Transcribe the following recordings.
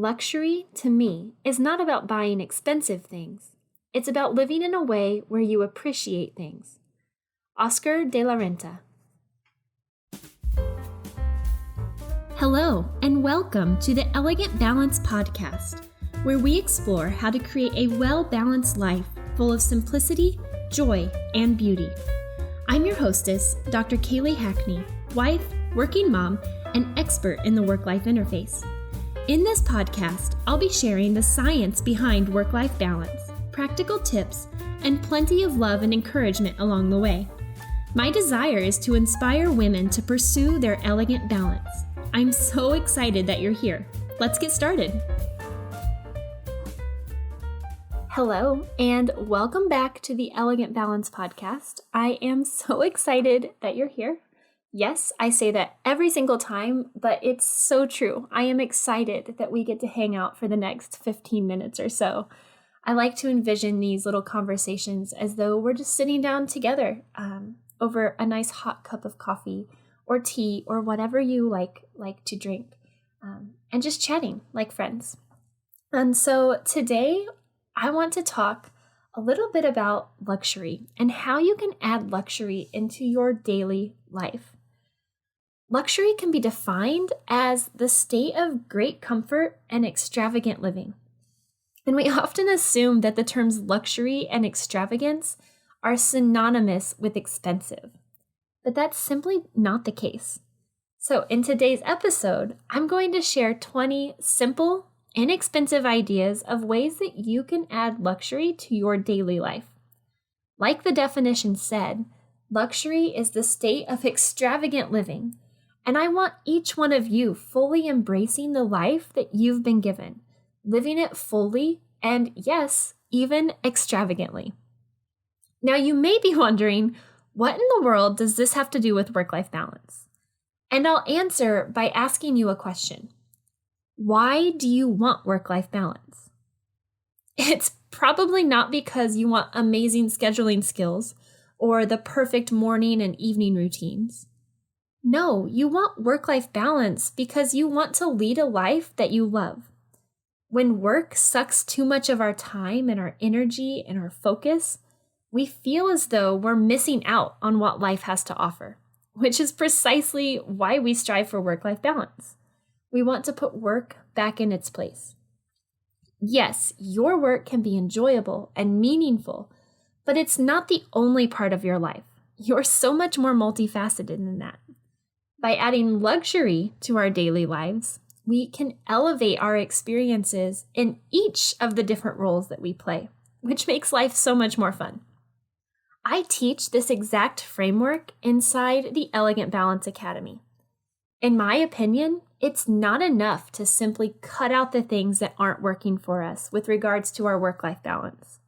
Luxury, to me, is not about buying expensive things. It's about living in a way where you appreciate things. Oscar de la Renta. Hello, and welcome to the Elegant Balance podcast, where we explore how to create a well-balanced life full of simplicity, joy, and beauty. I'm your hostess, Dr. Kaylee Hackney, wife, working mom, and expert in the work-life interface. In this podcast, I'll be sharing the science behind work-life balance, practical tips, and plenty of love and encouragement along the way. My desire is to inspire women to pursue their elegant balance. I'm so excited that you're here. Let's get started. Hello, and welcome back to the Elegant Balance podcast. I am so excited that you're here. Yes, I say that every single time, but it's so true. I am excited that we get to hang out for the next 15 minutes or so. I like to envision these little conversations as though we're just sitting down together over a nice hot cup of coffee or tea or whatever you like to drink, and just chatting like friends. And so today I want to talk a little bit about luxury and how you can add luxury into your daily life. Luxury can be defined as the state of great comfort and extravagant living. And we often assume that the terms luxury and extravagance are synonymous with expensive. But that's simply not the case. So in today's episode, I'm going to share 20 simple, inexpensive ideas of ways that you can add luxury to your daily life. Like the definition said, luxury is the state of extravagant living. And I want each one of you fully embracing the life that you've been given, living it fully and, yes, even extravagantly. Now, you may be wondering, what in the world does this have to do with work-life balance? And I'll answer by asking you a question. Why do you want work-life balance? It's probably not because you want amazing scheduling skills or the perfect morning and evening routines. No, you want work-life balance because you want to lead a life that you love. When work sucks too much of our time and our energy and our focus, we feel as though we're missing out on what life has to offer, which is precisely why we strive for work-life balance. We want to put work back in its place. Yes, your work can be enjoyable and meaningful, but it's not the only part of your life. You're so much more multifaceted than that. By adding luxury to our daily lives, we can elevate our experiences in each of the different roles that we play, which makes life so much more fun. I teach this exact framework inside the Elegant Balance Academy. In my opinion, it's not enough to simply cut out the things that aren't working for us with regards to our work-life balance.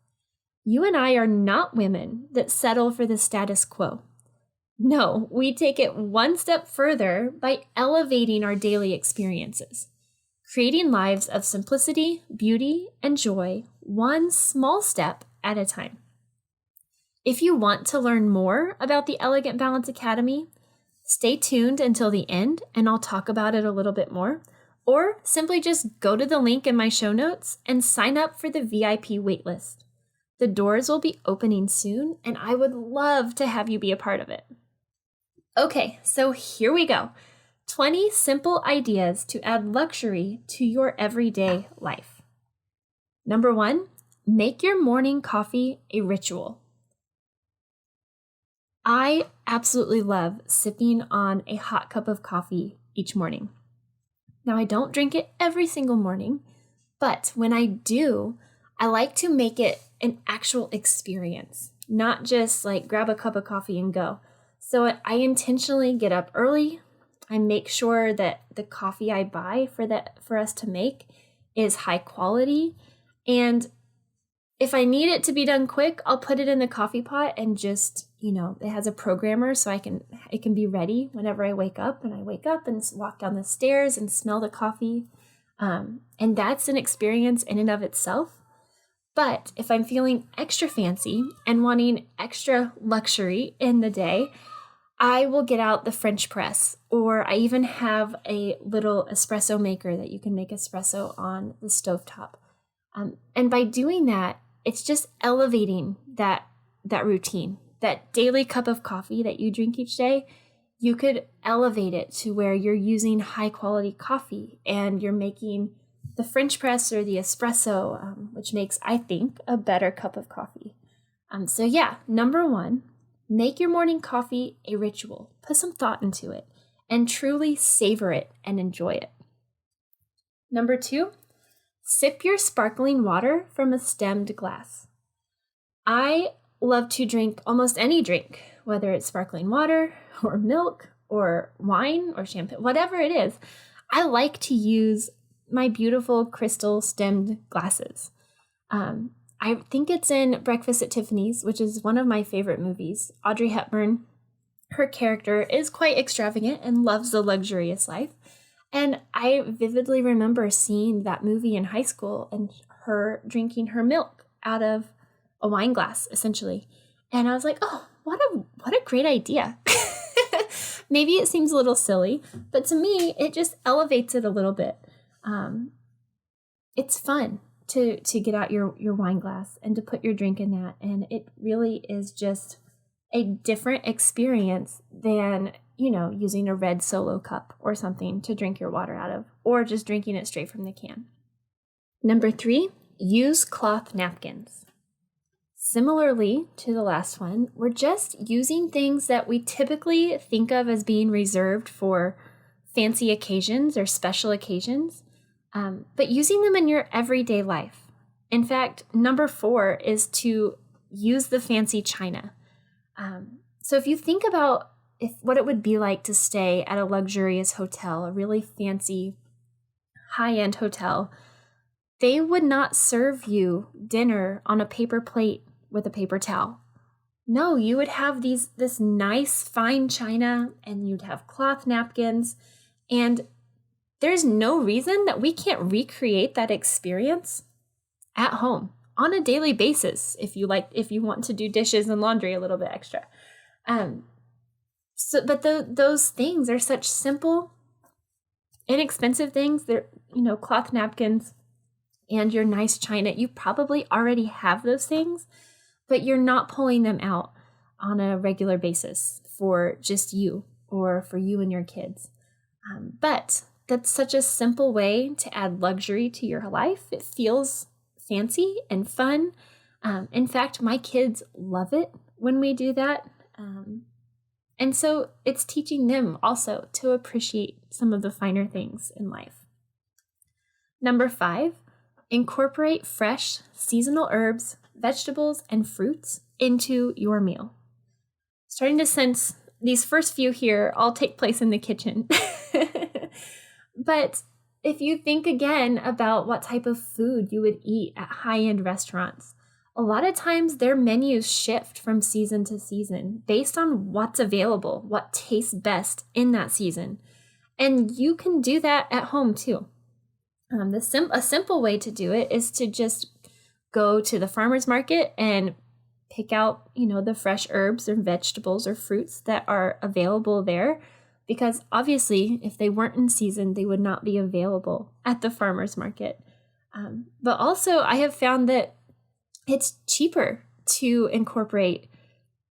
You and I are not women that settle for the status quo. No, we take it one step further by elevating our daily experiences, creating lives of simplicity, beauty, and joy, one small step at a time. If you want to learn more about the Elegant Balance Academy, stay tuned until the end and I'll talk about it a little bit more, or simply just go to the link in my show notes and sign up for the VIP waitlist. The doors will be opening soon and I would love to have you be a part of it. Okay, so here we go. 20 simple ideas to add luxury to your everyday life. Number 1, make your morning coffee a ritual. I absolutely love sipping on a hot cup of coffee each morning. Now, I don't drink it every single morning, but when I do, I like to make it an actual experience, not just like grab a cup of coffee and go. So I intentionally get up early. I make sure that the coffee I buy for us to make is high quality. And if I need it to be done quick, I'll put it in the coffee pot and just, it has a programmer so it can be ready whenever I wake up. And I wake up and walk down the stairs and smell the coffee. And that's an experience in and of itself. But if I'm feeling extra fancy and wanting extra luxury in the day, I will get out the French press, or I even have a little espresso maker that you can make espresso on the stovetop. And by doing that, it's just elevating that routine, that daily cup of coffee that you drink each day. You could elevate it to where you're using high quality coffee and you're making the French press or the espresso, which makes, I think, a better cup of coffee. So yeah, number one, make your morning coffee a ritual. Put some thought into it and truly savor it and enjoy it. Number two, sip your sparkling water from a stemmed glass. I love to drink almost any drink, whether it's sparkling water or milk or wine or champagne, whatever it is. I like to use my beautiful crystal stemmed glasses. I think it's in Breakfast at Tiffany's, which is one of my favorite movies. Audrey Hepburn, her character is quite extravagant and loves the luxurious life. And I vividly remember seeing that movie in high school and her drinking her milk out of a wine glass, essentially. And I was like, oh, what a great idea. Maybe it seems a little silly, but to me, it just elevates it a little bit. It's fun to get out your wine glass and to put your drink in that. And it really is just a different experience than, using a red Solo cup or something to drink your water out of, or just drinking it straight from the can. Number three, use cloth napkins. Similarly to the last one, we're just using things that we typically think of as being reserved for fancy occasions or special occasions, but using them in your everyday life. In fact, number four is to use the fancy china. So if you think about what it would be like to stay at a luxurious hotel, a really fancy, high-end hotel, they would not serve you dinner on a paper plate with a paper towel. No, you would have this nice fine china, and you'd have cloth napkins, and there's no reason that we can't recreate that experience at home on a daily basis if you want to do dishes and laundry a little bit extra. But those things are such simple, inexpensive things. They're, cloth napkins and your nice china. You probably already have those things, but you're not pulling them out on a regular basis for just you or for you and your kids. But that's such a simple way to add luxury to your life. It feels fancy and fun. In fact, my kids love it when we do that. And so it's teaching them also to appreciate some of the finer things in life. Number five, incorporate fresh seasonal herbs, vegetables, and fruits into your meal. Starting to sense these first few here all take place in the kitchen. But if you think again about what type of food you would eat at high-end restaurants, a lot of times their menus shift from season to season based on what's available, what tastes best in that season. And you can do that at home too. A simple way to do it is to just go to the farmer's market and pick out, the fresh herbs or vegetables or fruits that are available there. Because obviously, if they weren't in season, they would not be available at the farmer's market. But also, I have found that it's cheaper to incorporate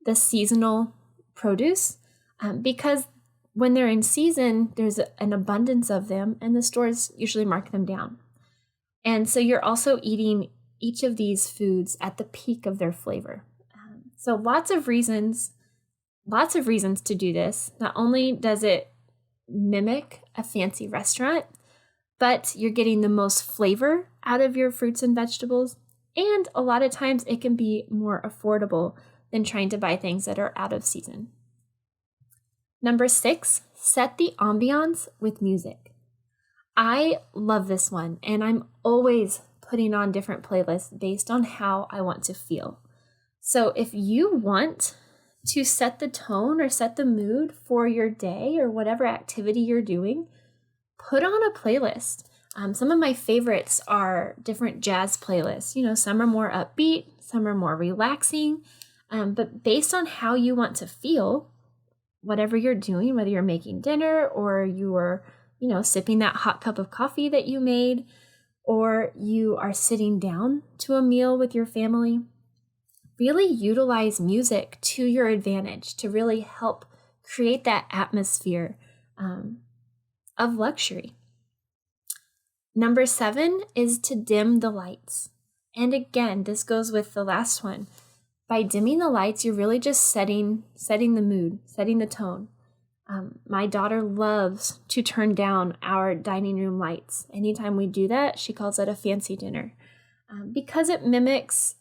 the seasonal produce because when they're in season, there's an abundance of them and the stores usually mark them down. And so you're also eating each of these foods at the peak of their flavor. So lots of reasons to do this. Not only does it mimic a fancy restaurant, but you're getting the most flavor out of your fruits and vegetables. And a lot of times it can be more affordable than trying to buy things that are out of season. Number six, set the ambiance with music. I love this one, and I'm always putting on different playlists based on how I want to feel. So if you want to set the tone or set the mood for your day or whatever activity you're doing, put on a playlist. Some of my favorites are different jazz playlists. Some are more upbeat, some are more relaxing. But based on how you want to feel, whatever you're doing, whether you're making dinner or you are, sipping that hot cup of coffee that you made, or you are sitting down to a meal with your family, really utilize music to your advantage to really help create that atmosphere of luxury. Number 7 is to dim the lights. And again, this goes with the last one. By dimming the lights, you're really just setting the mood, setting the tone. My daughter loves to turn down our dining room lights. Anytime we do that, she calls it a fancy dinner because it mimics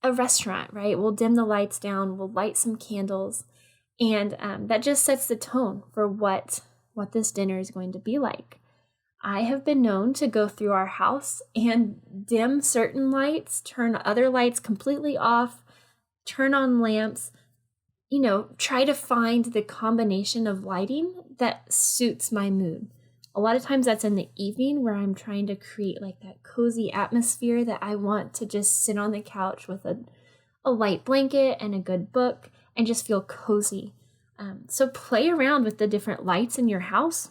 a restaurant, right? We'll dim the lights down, we'll light some candles, and that just sets the tone for what this dinner is going to be like. I have been known to go through our house and dim certain lights, turn other lights completely off, turn on lamps, try to find the combination of lighting that suits my mood. A lot of times that's in the evening where I'm trying to create like that cozy atmosphere that I want to just sit on the couch with a light blanket and a good book and just feel cozy. So play around with the different lights in your house.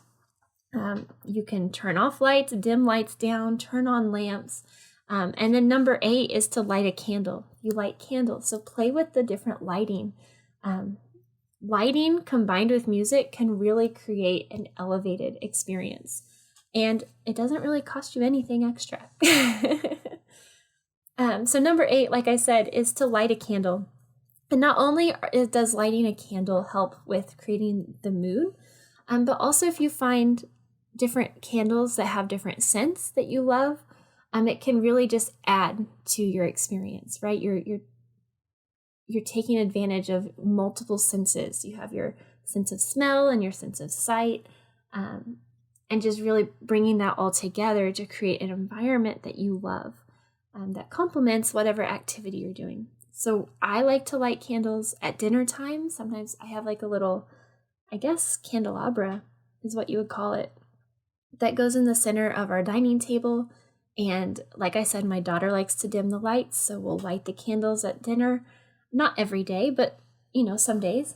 You can turn off lights, dim lights down, turn on lamps. And then number 8 is to light a candle. You light candles, so play with the different lighting. Lighting combined with music can really create an elevated experience. And it doesn't really cost you anything extra. So number 8, like I said, is to light a candle. And not only does lighting a candle help with creating the mood, but also if you find different candles that have different scents that you love, it can really just add to your experience, right? You're taking advantage of multiple senses. You have your sense of smell and your sense of sight, and just really bringing that all together to create an environment that you love, that complements whatever activity you're doing. So I like to light candles at dinner time. Sometimes I have like a little, I guess, candelabra is what you would call it, that goes in the center of our dining table. And like I said, my daughter likes to dim the lights, so we'll light the candles at dinner. Not every day, but some days.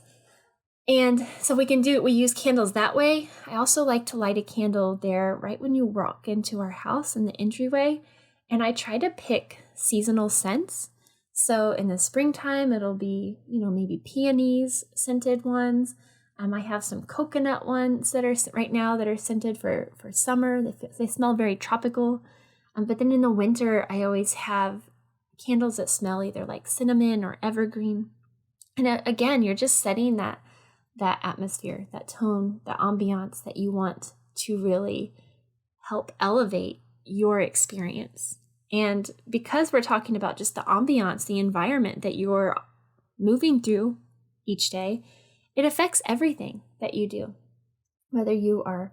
And so we use candles that way. I also like to light a candle there right when you walk into our house in the entryway. And I try to pick seasonal scents. So in the springtime, it'll be, maybe peonies, scented ones. I have some coconut ones that are right now that are scented for summer. They smell very tropical. But then in the winter, I always have candles that smell either like cinnamon or evergreen. And again, you're just setting that atmosphere, that tone, that ambiance that you want to really help elevate your experience. And because we're talking about just the ambiance, the environment that you're moving through each day, it affects everything that you do. Whether you are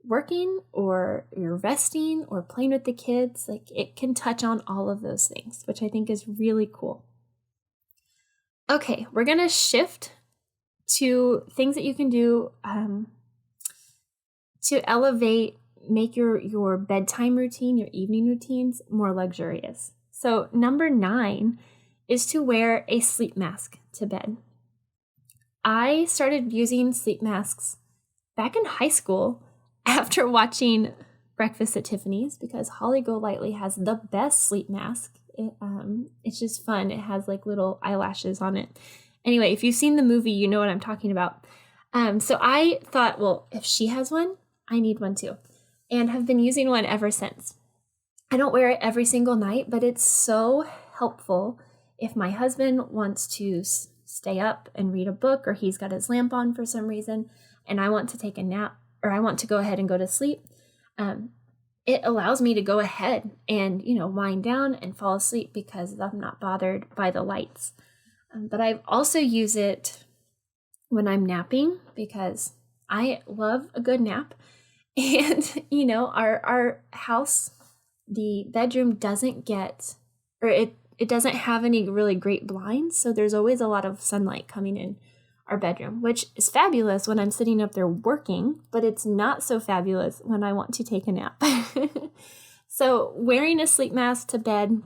working or you're resting or playing with the kids, like it can touch on all of those things, which I think is really cool. Okay, we're going to shift to things that you can do to elevate, make your bedtime routine, your evening routines more luxurious. So number 9 is to wear a sleep mask to bed. I started using sleep masks back in high school after watching Breakfast at Tiffany's, because Holly Golightly has the best sleep mask. It's just fun. It has like little eyelashes on it. Anyway, if you've seen the movie, you know what I'm talking about. So I thought, well, if she has one, I need one too, and have been using one ever since. I don't wear it every single night, but it's so helpful if my husband wants to stay up and read a book, or he's got his lamp on for some reason, and I want to take a nap, or I want to go ahead and go to sleep. It allows me to go ahead and, wind down and fall asleep because I'm not bothered by the lights. But I also use it when I'm napping because I love a good nap. And, our house, the bedroom doesn't get, or it doesn't have any really great blinds. So there's always a lot of sunlight coming in our bedroom, which is fabulous when I'm sitting up there working, but it's not so fabulous when I want to take a nap. So wearing a sleep mask to bed,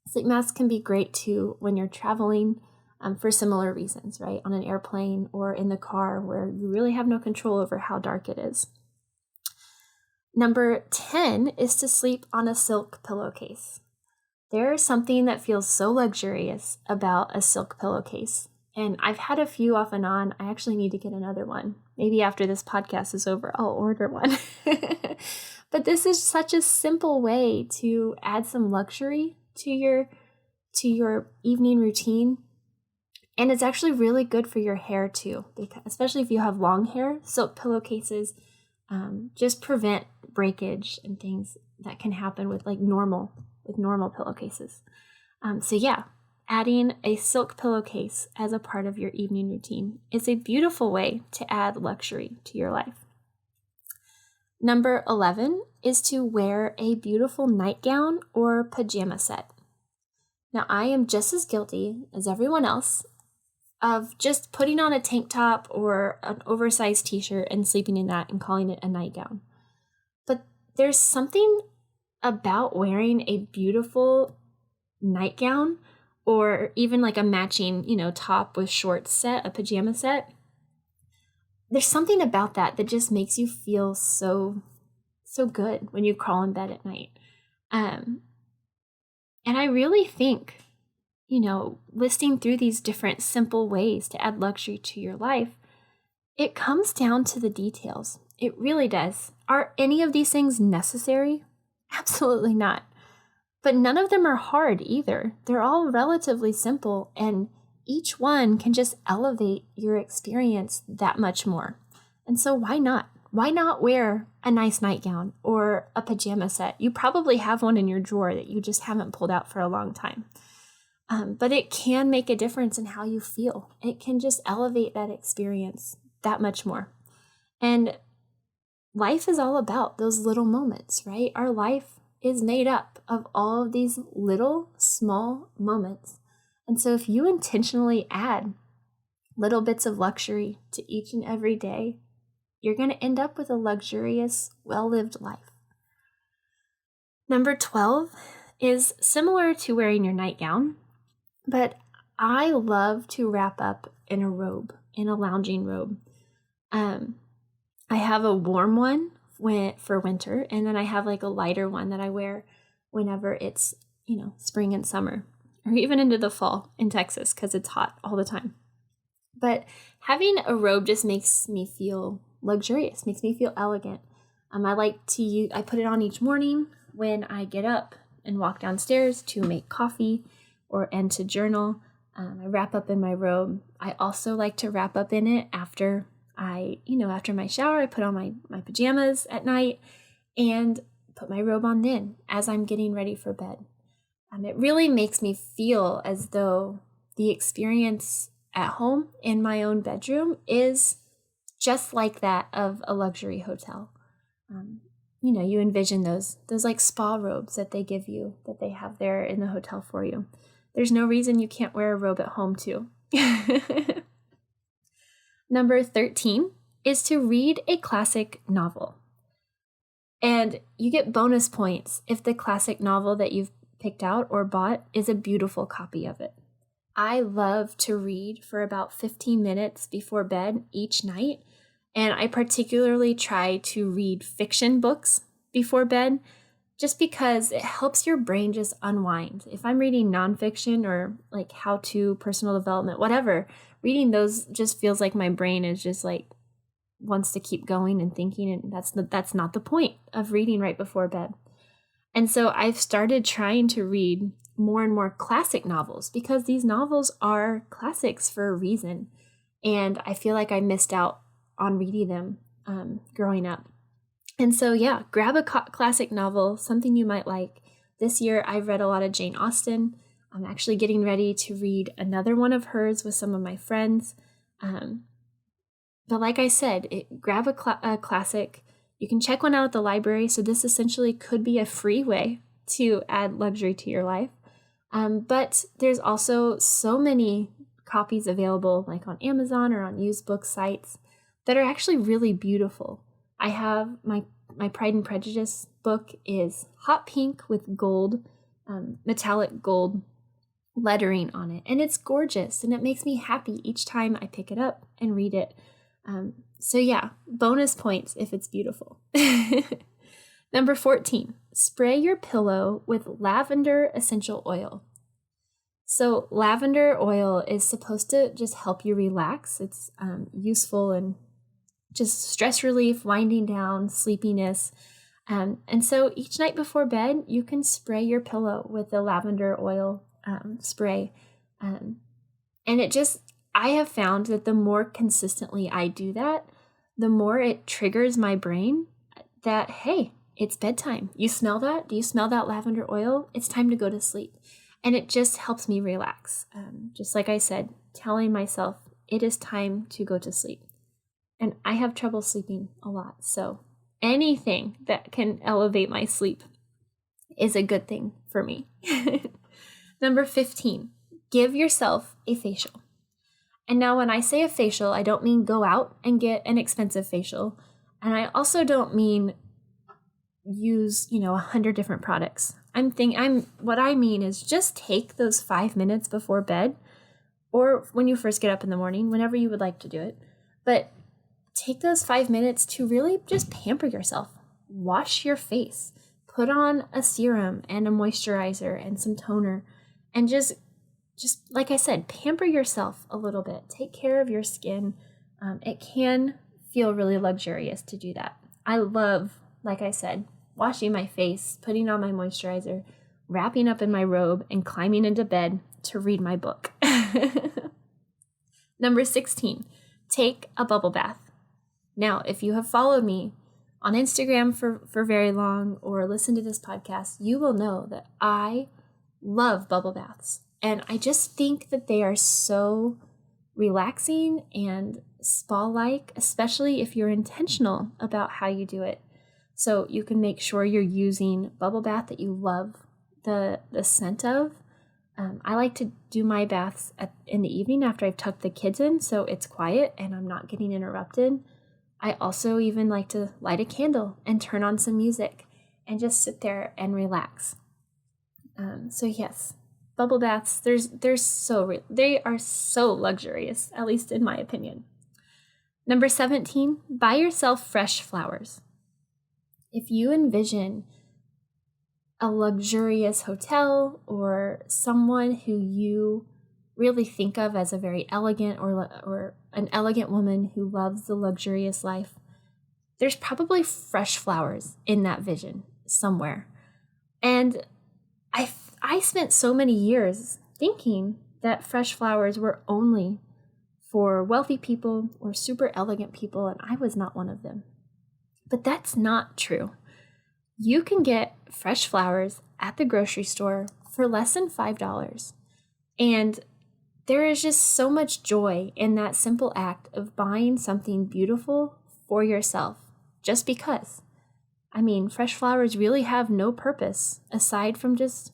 sleep mask can be great too when you're traveling. for similar reasons, right? On an airplane or in the car where you really have no control over how dark it is. Number 10 is to sleep on a silk pillowcase. There's something that feels so luxurious about a silk pillowcase. And I've had a few off and on. I actually need to get another one. Maybe after this podcast is over, I'll order one. But this is such a simple way to add some luxury to your evening routine. And it's actually really good for your hair too, because especially if you have long hair. Silk pillowcases just prevent breakage and things that can happen with normal pillowcases. So yeah, adding a silk pillowcase as a part of your evening routine is a beautiful way to add luxury to your life. Number 11 is to wear a beautiful nightgown or pajama set. Now, I am just as guilty as everyone else of just putting on a tank top or an oversized t-shirt and sleeping in that and calling it a nightgown. But there's something about wearing a beautiful nightgown or even a matching, top with shorts set, a pajama set. There's something about that just makes you feel so good when you crawl in bed at night. And I really think, listing through these different simple ways to add luxury to your life, it comes down to the details. It really does. Are any of these things necessary? Absolutely not. But none of them are hard either. They're all relatively simple, and each one can just elevate your experience that much more. And so why not? Why not wear a nice nightgown or a pajama set? You probably have one in your drawer that you just haven't pulled out for a long time. But it can make a difference in how you feel. It can just elevate that experience that much more. And life is all about those little moments, right? Our life is made up of all of these little, small moments. And so if you intentionally add little bits of luxury to each and every day, you're going to end up with a luxurious, well-lived life. Number 12 is similar to wearing your nightgown, but I love to wrap up in a robe, in a lounging robe. I have a warm one for winter, and then I have a lighter one that I wear whenever it's, spring and summer, or even into the fall in Texas because it's hot all the time. But having a robe just makes me feel luxurious, makes me feel elegant. I put it on each morning when I get up and walk downstairs to make coffee and to journal. I wrap up in my robe. I also like to wrap up in it after my shower. I put on my pajamas at night and put my robe on then as I'm getting ready for bed. It really makes me feel as though the experience at home in my own bedroom is just like that of a luxury hotel. You envision those spa robes that they give you, that they have there in the hotel for you. There's no reason you can't wear a robe at home too. Number 13 is to read a classic novel. And you get bonus points if the classic novel that you've picked out or bought is a beautiful copy of it. I love to read for about 15 minutes before bed each night, and I particularly try to read fiction books before bed just because it helps your brain just unwind. If I'm reading nonfiction or how-to, personal development, whatever, reading those just feels like my brain is just wants to keep going and thinking, and that's not the point of reading right before bed. And so I've started trying to read more and more classic novels because these novels are classics for a reason. And I feel like I missed out on reading them growing up. And so, yeah, grab a classic novel, something you might like. This year, I've read a lot of Jane Austen. I'm actually getting ready to read another one of hers with some of my friends. But like I said, grab a classic. You can check one out at the library. So this essentially could be a free way to add luxury to your life. But there's also so many copies available on Amazon or on used book sites that are actually really beautiful. I have my Pride and Prejudice book is hot pink with gold, metallic gold lettering on it, and it's gorgeous, and it makes me happy each time I pick it up and read it. So yeah, bonus points if it's beautiful. Number 14, spray your pillow with lavender essential oil. So lavender oil is supposed to just help you relax. It's useful and just stress relief, winding down, sleepiness. And so each night before bed, you can spray your pillow with the lavender oil spray. And I have found that the more consistently I do that, the more it triggers my brain that, hey, it's bedtime. You smell that? Do you smell that lavender oil? It's time to go to sleep. And it just helps me relax. Just like I said, telling myself it is time to go to sleep. And I have trouble sleeping a lot. So anything that can elevate my sleep is a good thing for me. Number 15, give yourself a facial. And now when I say a facial, I don't mean go out and get an expensive facial. And I also don't mean use, 100 different products. What I mean is just take those 5 minutes before bed or when you first get up in the morning, whenever you would like to do it. But take those 5 minutes to really just pamper yourself. Wash your face, put on a serum and a moisturizer and some toner, and just like I said, pamper yourself a little bit. Take care of your skin. It can feel really luxurious to do that. I love, like I said, washing my face, putting on my moisturizer, wrapping up in my robe, and climbing into bed to read my book. Number 16, take a bubble bath. Now, if you have followed me on Instagram for very long or listened to this podcast, you will know that I love bubble baths. And I just think that they are so relaxing and spa-like, especially if you're intentional about how you do it. So you can make sure you're using bubble bath that you love the scent of. I like to do my baths in the evening after I've tucked the kids in, so it's quiet and I'm not getting interrupted. I also even like to light a candle and turn on some music and just sit there and relax. So yes, bubble baths, they are so luxurious, at least in my opinion. Number 17, buy yourself fresh flowers. If you envision a luxurious hotel or someone who you really think of as a very elegant or an elegant woman who loves the luxurious life, there's probably fresh flowers in that vision somewhere. And I spent so many years thinking that fresh flowers were only for wealthy people or super elegant people, and I was not one of them. But that's not true. You can get fresh flowers at the grocery store for less than $5. And there is just so much joy in that simple act of buying something beautiful for yourself, just because. I mean, fresh flowers really have no purpose aside from just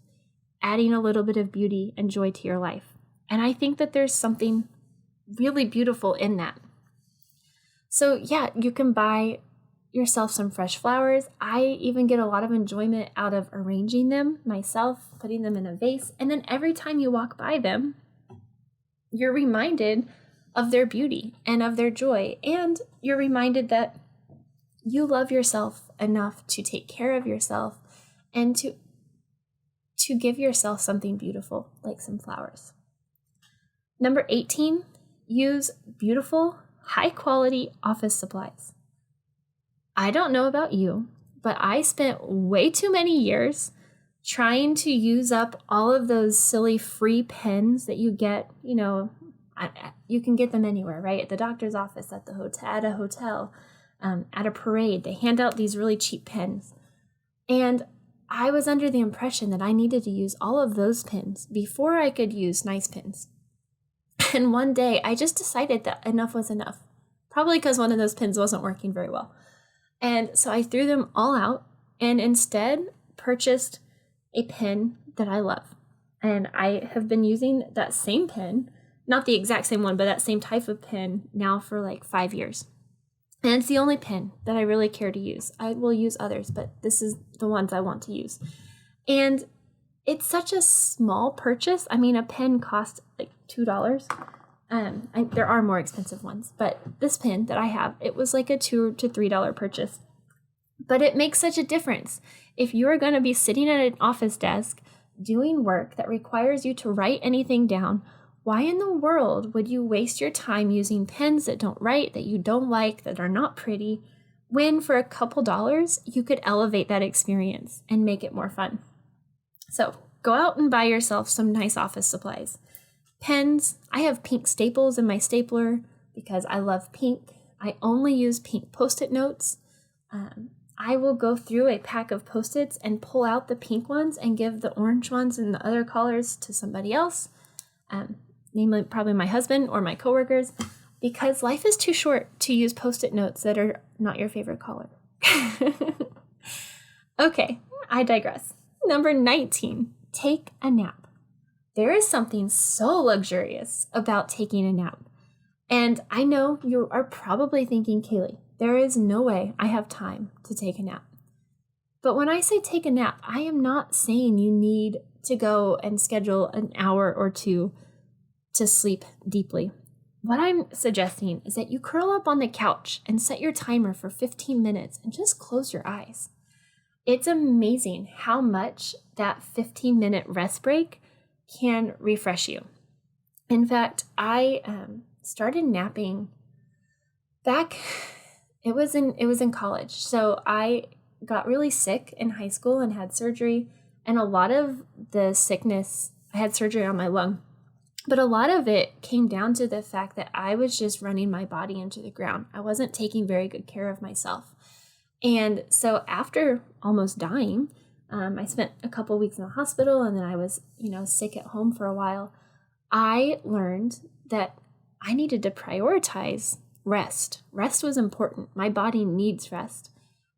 adding a little bit of beauty and joy to your life. And I think that there's something really beautiful in that. So yeah, you can buy yourself some fresh flowers. I even get a lot of enjoyment out of arranging them myself, putting them in a vase, and then every time you walk by them, you're reminded of their beauty and of their joy, and you're reminded that you love yourself enough to take care of yourself and to give yourself something beautiful like some flowers. Number 18, use beautiful, high-quality office supplies. I don't know about you, but I spent way too many years trying to use up all of those silly free pens that you get, you can get them anywhere, right? At the doctor's office, at a hotel, at a parade. They hand out these really cheap pens. And I was under the impression that I needed to use all of those pens before I could use nice pens. And one day I just decided that enough was enough, probably because one of those pens wasn't working very well. And so I threw them all out and instead purchased a pen that I love. And I have been using that same pen, not the exact same one, but that same type of pen now for like 5 years. And it's the only pen that I really care to use. I will use others, but this is the ones I want to use. And it's such a small purchase. I mean, a pen costs like $2. There are more expensive ones, but this pen that I have, it was like a $2 to $3 purchase. But it makes such a difference. If you are going to be sitting at an office desk doing work that requires you to write anything down, why in the world would you waste your time using pens that don't write, that you don't like, that are not pretty, when for a couple dollars you could elevate that experience and make it more fun? So go out and buy yourself some nice office supplies. Pens, I have pink staples in my stapler because I love pink. I only use pink Post-it notes. I will go through a pack of Post-its and pull out the pink ones and give the orange ones and the other colors to somebody else, namely probably my husband or my coworkers, because life is too short to use Post-it notes that are not your favorite color. Okay, I digress. Number 19, take a nap. There is something so luxurious about taking a nap. And I know you are probably thinking, Kaylee, there is no way I have time to take a nap. But when I say take a nap, I am not saying you need to go and schedule an hour or two to sleep deeply. What I'm suggesting is that you curl up on the couch and set your timer for 15 minutes and just close your eyes. It's amazing how much that 15-minute rest break can refresh you. In fact, I started napping back, it was in college. So I got really sick in high school and had surgery, and a lot of the sickness, I had surgery on my lung, but a lot of it came down to the fact that I was just running my body into the ground. I wasn't taking very good care of myself. And so after almost dying, I spent a couple weeks in the hospital, and then I was, sick at home for a while. I learned that I needed to prioritize rest. Rest was important. My body needs rest.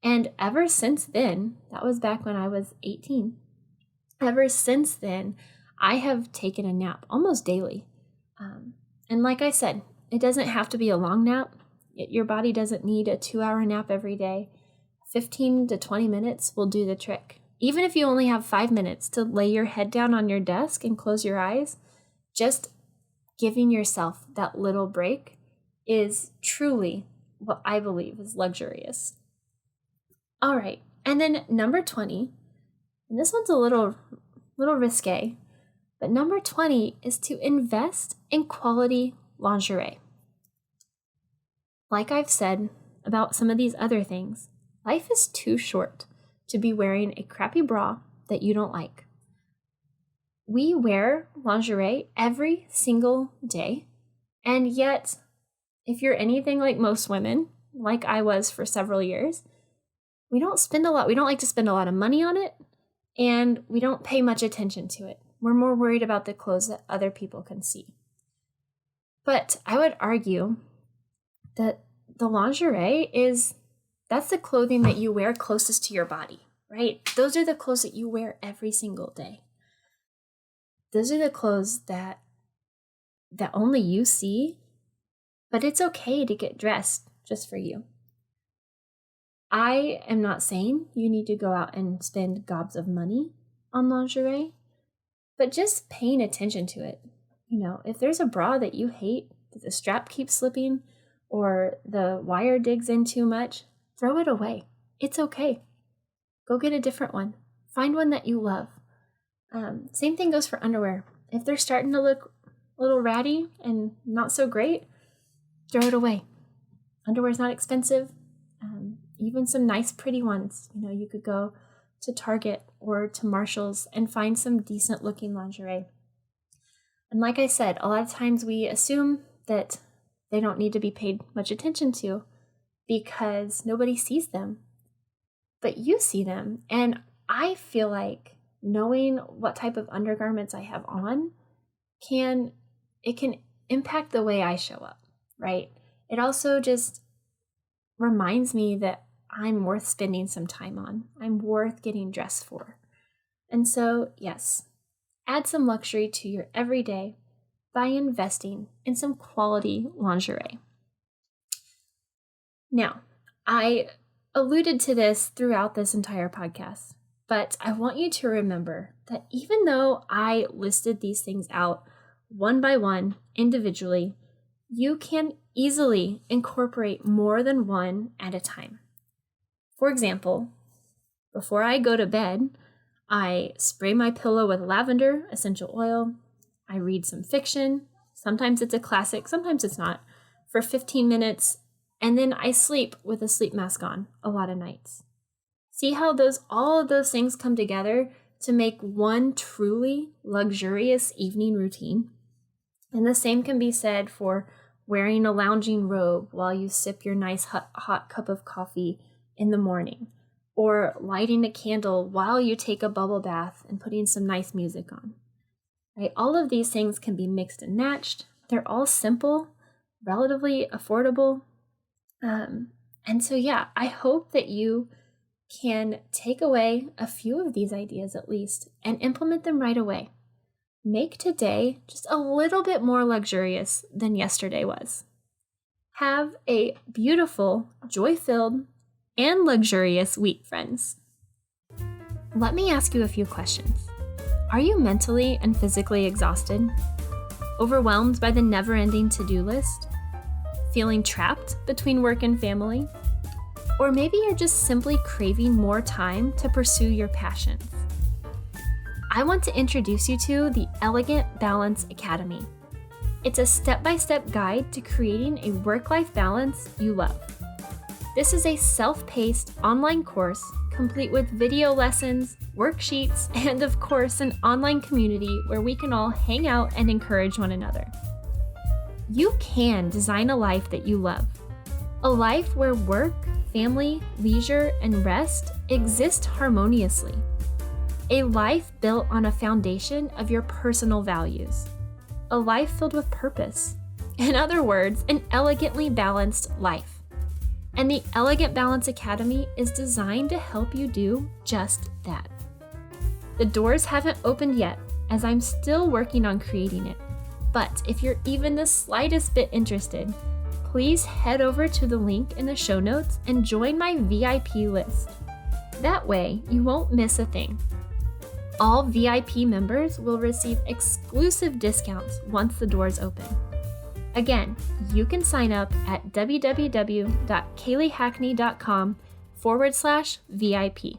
And ever since then, that was back when I was 18, ever since then, I have taken a nap almost daily. And like I said, it doesn't have to be a long nap. Your body doesn't need a 2-hour nap every day. 15 to 20 minutes will do the trick. Even if you only have 5 minutes to lay your head down on your desk and close your eyes, just giving yourself that little break is truly what I believe is luxurious. All right, and then number 20, and this one's a little risque, but number 20 is to invest in quality lingerie. Like I've said about some of these other things, life is too short to be wearing a crappy bra that you don't like. We wear lingerie every single day, and yet, if you're anything like most women, like I was for several years, we don't like to spend a lot of money on it, and we don't pay much attention to it. We're more worried about the clothes that other people can see. But I would argue that the lingerie that's the clothing that you wear closest to your body, right? Those are the clothes that you wear every single day. Those are the clothes that only you see, but it's okay to get dressed just for you. I am not saying you need to go out and spend gobs of money on lingerie, but just paying attention to it. If there's a bra that you hate, that the strap keeps slipping, or the wire digs in too much, throw it away. It's okay. Go get a different one. Find one that you love. Same thing goes for underwear. If they're starting to look a little ratty and not so great, throw it away. Underwear's not expensive. Even some nice, pretty ones. You could go to Target or to Marshall's and find some decent looking lingerie. And like I said, a lot of times we assume that they don't need to be paid much attention to because nobody sees them. But you see them. And I feel like knowing what type of undergarments I have on can impact the way I show up, right? It also just reminds me that I'm worth spending some time on. I'm worth getting dressed for. And so, yes, add some luxury to your everyday by investing in some quality lingerie. Now, I alluded to this throughout this entire podcast, but I want you to remember that even though I listed these things out one by one individually, you can easily incorporate more than one at a time. For example, before I go to bed, I spray my pillow with lavender essential oil. I read some fiction. Sometimes it's a classic, sometimes it's not, for 15 minutes, and then I sleep with a sleep mask on a lot of nights. See how all of those things come together to make one truly luxurious evening routine? And the same can be said for wearing a lounging robe while you sip your nice hot cup of coffee in the morning, or lighting a candle while you take a bubble bath and putting some nice music on. Right? All of these things can be mixed and matched. They're all simple, relatively affordable. And so, I hope that you can take away a few of these ideas at least and implement them right away. Make today just a little bit more luxurious than yesterday was. Have a beautiful, joy-filled, and luxurious week, friends. Let me ask you a few questions. Are you mentally and physically exhausted? Overwhelmed by the never-ending to-do list? Feeling trapped between work and family? Or maybe you're just simply craving more time to pursue your passions. I want to introduce you to the Elegant Balance Academy. It's a step-by-step guide to creating a work-life balance you love. This is a self-paced online course complete with video lessons, worksheets, and of course an online community where we can all hang out and encourage one another. You can design a life that you love. A life where work, family, leisure, and rest exist harmoniously. A life built on a foundation of your personal values. A life filled with purpose. In other words, an elegantly balanced life. And the Elegant Balance Academy is designed to help you do just that. The doors haven't opened yet, as I'm still working on creating it. But if you're even the slightest bit interested, please head over to the link in the show notes and join my VIP list. That way, you won't miss a thing. All VIP members will receive exclusive discounts once the doors open. Again, you can sign up at www.kayleehackney.com/VIP.